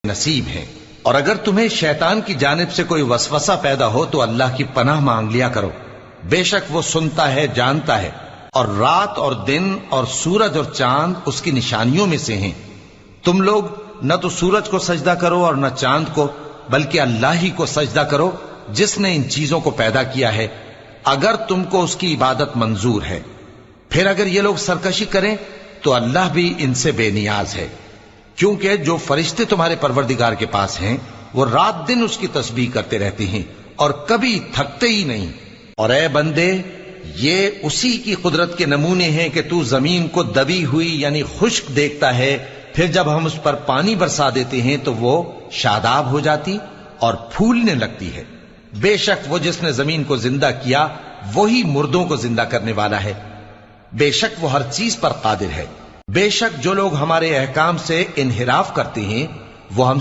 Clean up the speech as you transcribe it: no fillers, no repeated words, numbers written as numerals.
नसीब हैं। और अगर तुम्हें शैतान की जानिब से कोई वसवसा पैदा हो तो अल्लाह की पनाह मांग लिया करो, बेशक वो सुनता है, जानता है। और रात और दिन और सूरज और चांद उसकी निशानियों में से हैं। तुम लोग न तो सूरज को सजदा करो और न चांद को, बल्कि अल्लाह ही को सजदा करो जिसने इन चीजों को पैदा किया है, अगर तुमको उसकी इबादत मंजूर है। फिर अगर ये लोग सरकशी करें तो अल्लाह भी इनसे बेनियाज है, क्योंकि जो फरिश्ते तुम्हारे परवरदिगार के पास हैं वो रात दिन उसकी तस्बीह करते रहते हैं और कभी थकते ही नहीं। और ए बंदे, ये उसी की कुदरत के नमूने हैं कि तू जमीन को दबी हुई यानी खुश्क देखता है, फिर जब हम उस पर पानी बरसा देते हैं तो वो शादाब हो जाती और फूलने लगती है। बेशक वो जिसने जमीन को जिंदा किया वही मुर्दों को जिंदा करने वाला है। बेशक वो हर चीज पर कादिर है। बेशक जो लोग हमारे अहकाम से इन्हिराफ करते हैं वो हम